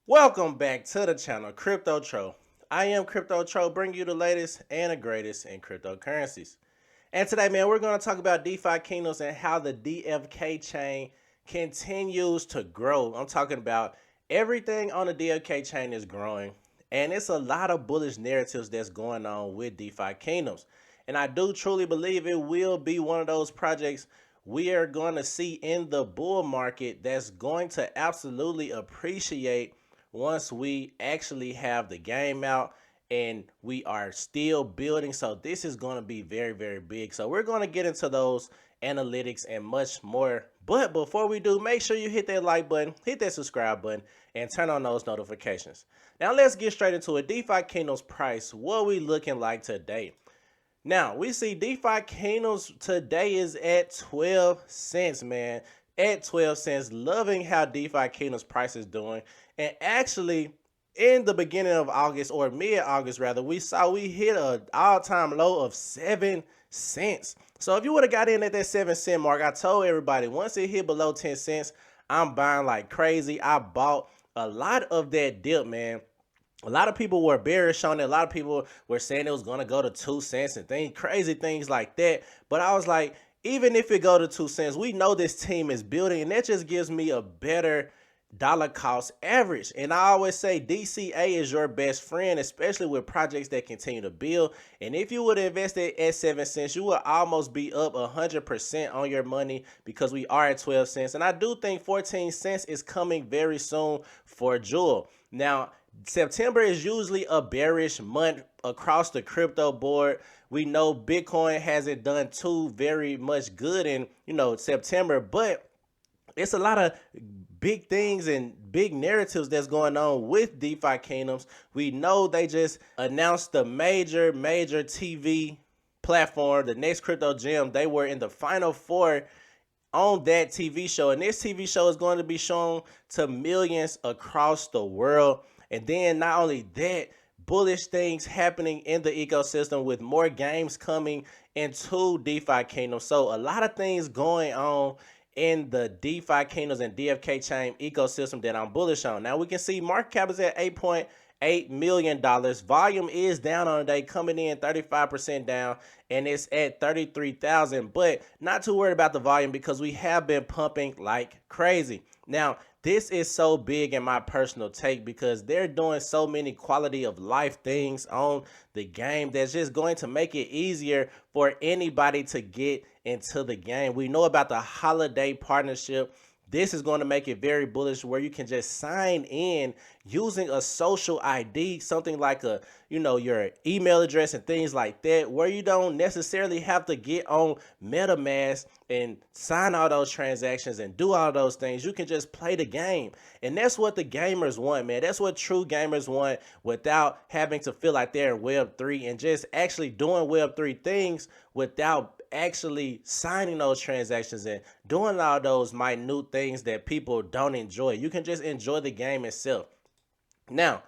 Welcome back to the channel, Crypto Tro. I am Crypto Tro, bringing you the latest and the greatest in cryptocurrencies. And today, man, we're going to talk about DeFi kingdoms and how the DFK chain continues to grow. I'm talking about everything on the DFK chain is growing, and it's a lot of bullish narratives that's going on with DeFi kingdoms. And I do truly believe it will be one of those projects we are going to see in the bull market that's going to absolutely appreciate once we actually have the game out and we are still building. So this is going to be very, very big. So we're going to get into those analytics and much more. But before we do, make sure you hit that like button, hit that subscribe button, and turn on those notifications. Now let's get straight into it. DeFi Kingdom's price, what we looking like today? Now, we see DeFi Kingdoms today is at 12 cents, man. At 12 cents. Loving how DeFi Kingdoms price is doing. And actually, in the beginning of August, or mid-August rather, we hit an all-time low of 7 cents. So if you would have got in at that 7 cent mark, I told everybody, once it hit below 10 cents, I'm buying like crazy. I bought a lot of that dip, man. A lot of people were bearish on it. A lot of people were saying it was going to go to 2 cents and crazy things like that. But I was like, even if it go to 2 cents, we know this team is building, and that just gives me a better dollar cost average. And I always say DCA is your best friend, especially with projects that continue to build. And if you would have invested at 7 cents, you would almost be up 100% on your money, because we are at 12 cents. And I do think 14 cents is coming very soon for Jewel. Now, September is usually a bearish month across the crypto board. We know Bitcoin hasn't done too very much good in, September, but it's a lot of big things and big narratives that's going on with DeFi Kingdoms. We know they just announced the major TV platform, the next crypto gem. They were in the final four on that TV show, and this TV show is going to be shown to millions across the world. And then not only that, bullish things happening in the ecosystem with more games coming into DeFi Kingdom. So a lot of things going on in the DeFi Kingdoms and DFK chain ecosystem that I'm bullish on. Now we can see market cap is at $8.8 million. Volume is down on the day, coming in 35% down, and it's at 33,000. But not too worried about the volume, because we have been pumping like crazy. Now, this is so big in my personal take, because they're doing so many quality of life things on the game that's just going to make it easier for anybody to get into the game. We know about the holiday partnership. This is going to make it very bullish, where you can just sign in using a social ID, something like your email address and things like that, where you don't necessarily have to get on MetaMask and sign all those transactions and do all those things. You can just play the game. And that's what the gamers want, man. That's what true gamers want, without having to feel like they're in Web3 and just actually doing Web3 things without actually signing those transactions and doing all those minute things that people don't enjoy. You can just enjoy the game itself. Now,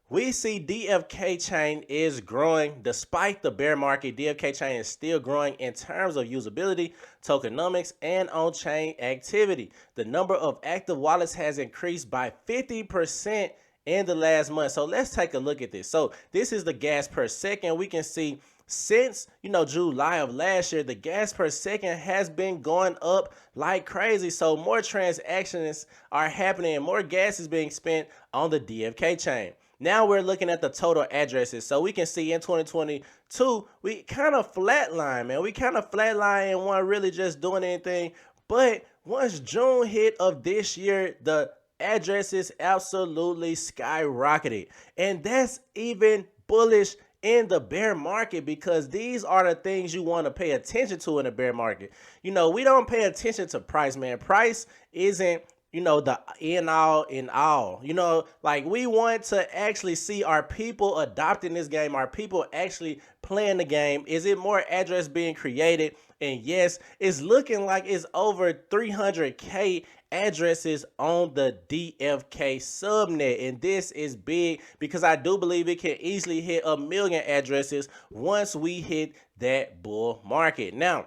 we see DFK chain is growing despite the bear market. DFK chain is still growing in terms of usability, tokenomics, and on-chain activity. The number of active wallets has increased by 50% in the last month. So let's take a look at this. So this is the gas per second. We can see since July of last year, the gas per second has been going up like crazy. So more transactions are happening and more gas is being spent on the DFK chain. Now we're looking at the total addresses. So we can see in 2022, we kind of flatline, man. We kind of flatline and weren't really just doing anything. But once June hit of this year, the addresses absolutely skyrocketed. And that's even bullish in the bear market, because these are the things you want to pay attention to in the bear market. We don't pay attention to price, man. Price isn't the in all. Like, we want to actually see, are people adopting this game? Are people actually playing the game? Is it more address being created? And yes, it's looking like it's over 300K addresses on the DFK subnet, and this is big, because I do believe it can easily hit 1 million addresses once we hit that bull market. Now,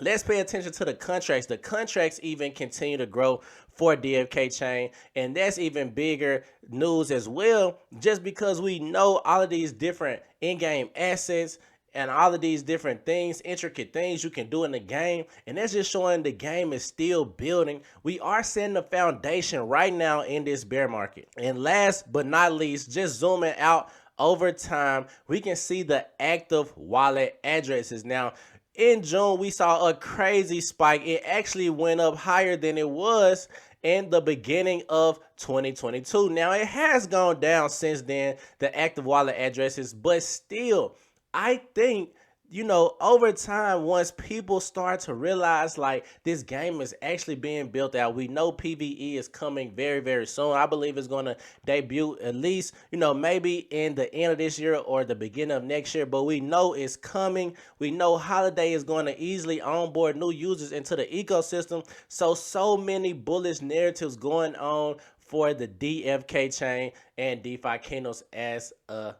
let's pay attention to the contracts. The contracts even continue to grow for DFK chain, and that's even bigger news as well, just because we know all of these different in-game assets and all of these different things, intricate things you can do in the game, and that's just showing the game is still building. We are setting the foundation right now in this bear market. And last but not least, just zooming out over time, we can see the active wallet addresses. Now, in June, we saw a crazy spike. It actually went up higher than it was in the beginning of 2022. Now, it has gone down since then, the active wallet addresses, but still, I think, you know, over time, once people start to realize like this game is actually being built out, we know PvE is coming very, very soon. I believe it's going to debut at least, you know, maybe in the end of this year or the beginning of next year, but we know it's coming. We know Holiday is going to easily onboard new users into the ecosystem. So many bullish narratives going on for the DFK chain and DeFi Kingdoms as a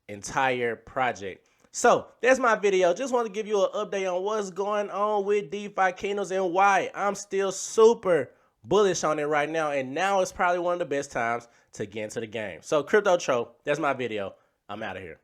entire project. So that's my video. Just want to give you an update on what's going on with DeFi Kingdoms and why I'm still super bullish on it right now. And now is probably one of the best times to get into the game. So Crypto Tro, that's my video. I'm out of here.